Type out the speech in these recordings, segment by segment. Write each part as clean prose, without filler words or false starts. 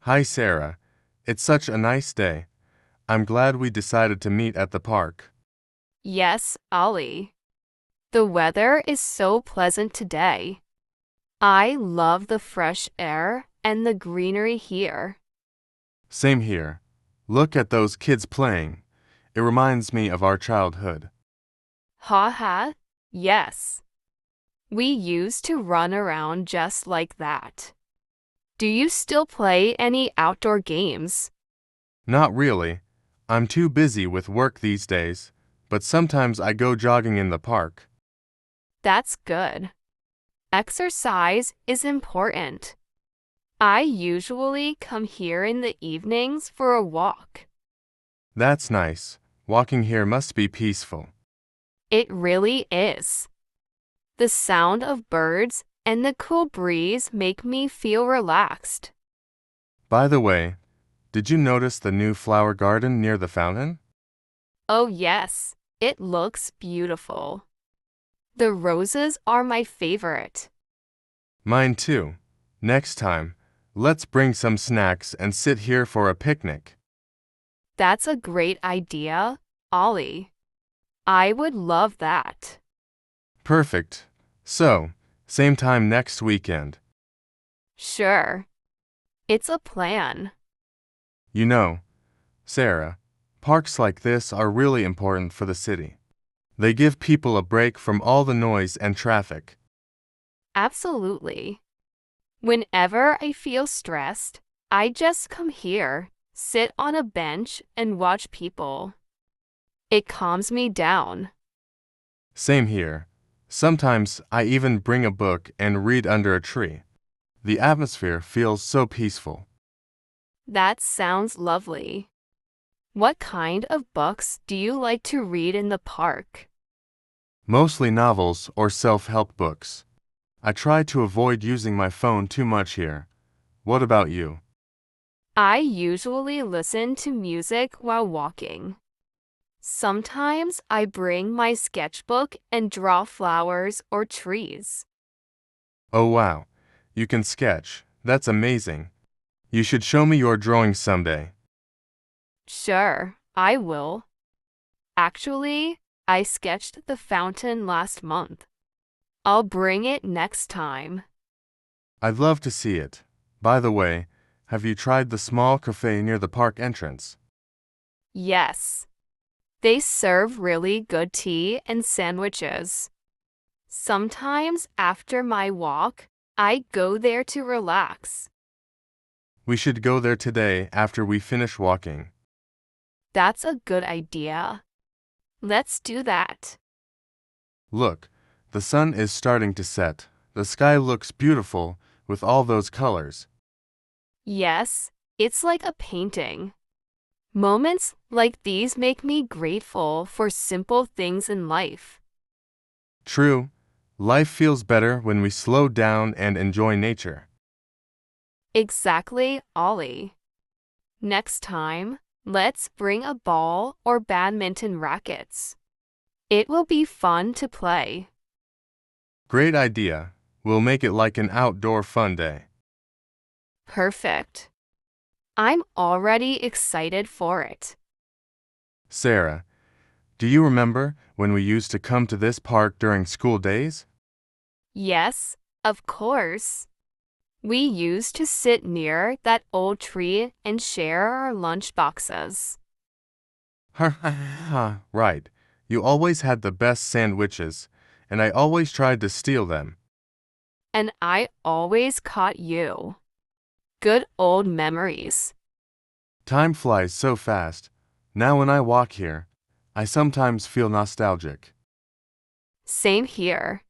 Hi, Sarah. It's such a nice day. I'm glad we decided to meet at the park. Yes, Ollie. The weather is so pleasant today. I love the fresh air and the greenery here. Same here. Look at those kids playing. It reminds me of our childhood. Ha ha, yes. We used to run around just like that. Do you still play any outdoor games? Not really. I'm too busy with work these days, but sometimes I go jogging in the park. That's good. Exercise is important. I usually come here in the evenings for a walk. That's nice. Walking here must be peaceful. It really is. The sound of birds and the cool breeze make me feel relaxed. By the way, did you notice the new flower garden near the fountain? Oh, yes, it looks beautiful. The roses are my favorite. Mine too. Next time, let's bring some snacks and sit here for a picnic. That's a great idea, Ollie. I would love that. Perfect. So, same time next weekend. Sure, it's a plan. You know, Sarah, parks like this are really important for the city. They give people a break from all the noise and traffic. Absolutely. Whenever I feel stressed, I just come here, sit on a bench, and watch people. It calms me down. Same here. Sometimes I even bring a book and read under a tree. The atmosphere feels so peaceful. That sounds lovely. What kind of books do you like to read in the park? Mostly novels or self-help books. I try to avoid using my phone too much here. What about you? I usually listen to music while walking. Sometimes I bring my sketchbook and draw flowers or trees. Oh wow, you can sketch. That's amazing. You should show me your drawings someday. Sure, I will. Actually, I sketched the fountain last month. I'll bring it next time. I'd love to see it. By the way, have you tried the small cafe near the park entrance? Yes, they serve really good tea and sandwiches. Sometimes after my walk, I go there to relax. We should go there today after we finish walking. That's a good idea. Let's do that. Look, the sun is starting to set. The sky looks beautiful with all those colors. Yes, it's like a painting. Moments like these make me grateful for simple things in life. True, life feels better when we slow down and enjoy nature. Exactly, Ollie. Next time, let's bring a ball or badminton rackets. It will be fun to play. Great idea. We'll make it like an outdoor fun day. Perfect. I'm already excited for it. Sarah, do you remember when we used to come to this park during school days? Yes, of course. We used to sit near that old tree and share our lunch boxes. Ha ha ha, right. You always had the best sandwiches, and I always tried to steal them. And I always caught you. Good old memories. Time flies so fast. Now when I walk here, I sometimes feel nostalgic. Same here.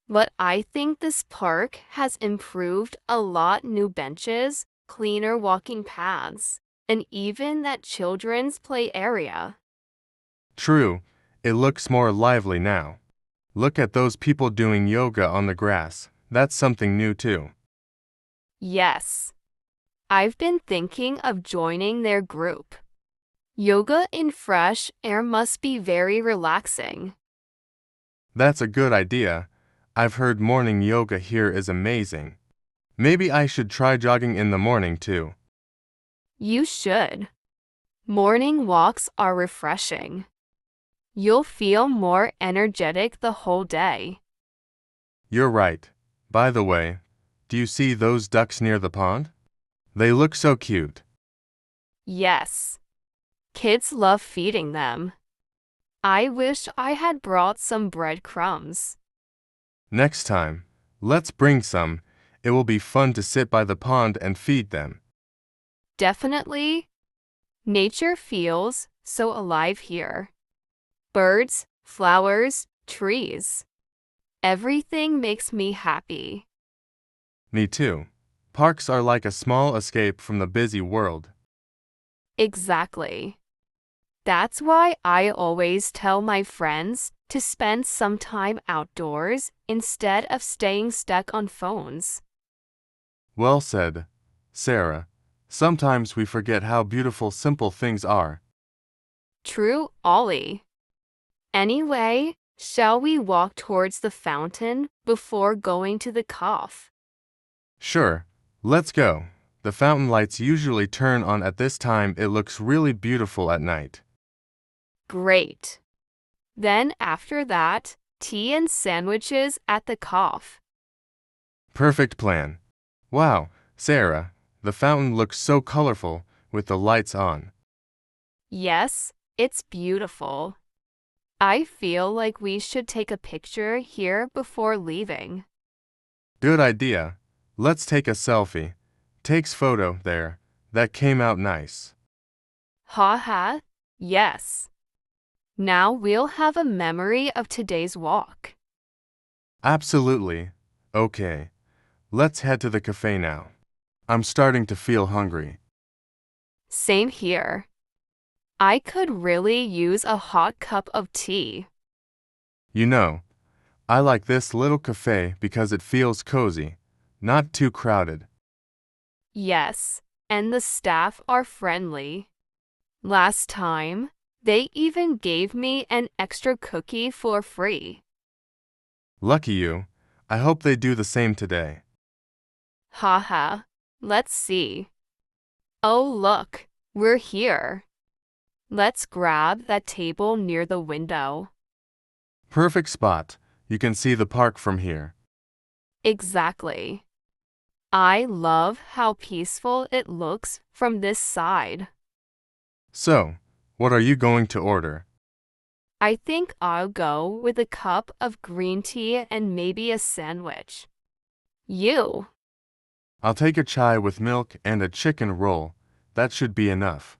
But I think this park has improved a lot. New benches, cleaner walking paths, and even that children's play area. True, it looks more lively now. Look at those people doing yoga on the grass. That's something new too. Yes, I've been thinking of joining their group. Yoga in fresh air must be very relaxing. That's a good idea. I've heard morning yoga here is amazing. Maybe I should try jogging in the morning too. You should. Morning walks are refreshing. You'll feel more energetic the whole day. You're right. By the way, do you see those ducks near the pond? They look so cute. Yes. Kids love feeding them. I wish I had brought some breadcrumbs. Next time, let's bring some. It will be fun to sit by the pond and feed them. Definitely. Nature feels so alive here. Birds, flowers, trees. Everything makes me happy. Me too. Parks are like a small escape from the busy world. Exactly. That's why I always tell my friends to spend some time outdoors instead of staying stuck on phones. Well said, Sarah. Sometimes we forget how beautiful simple things are. True, Ollie. Anyway, shall we walk towards the fountain before going to the cove? Sure, let's go. The fountain lights usually turn on at this time. It looks really beautiful at night. Great. Then after that, tea and sandwiches at the cove. Perfect plan. Wow, Sarah, the fountain looks so colorful with the lights on. Yes, it's beautiful. I feel like we should take a picture here before leaving. Good idea. Let's take a selfie. Takes photo there. That came out nice. Haha, yes. Now we'll have a memory of today's walk. Absolutely. Okay. Let's head to the cafe now. I'm starting to feel hungry. Same here. I could really use a hot cup of tea. You know, I like this little cafe because it feels cozy, not too crowded. Yes, and the staff are friendly. Last time, they even gave me an extra cookie for free. Lucky you. I hope they do the same today. Haha, let's see. Oh, look, we're here. Let's grab that table near the window. Perfect spot. You can see the park from here. Exactly. I love how peaceful it looks from this side. So, what are you going to order? I think I'll go with a cup of green tea and maybe a sandwich. You? I'll take a chai with milk and a chicken roll. That should be enough.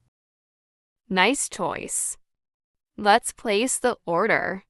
Nice choice. Let's place the order.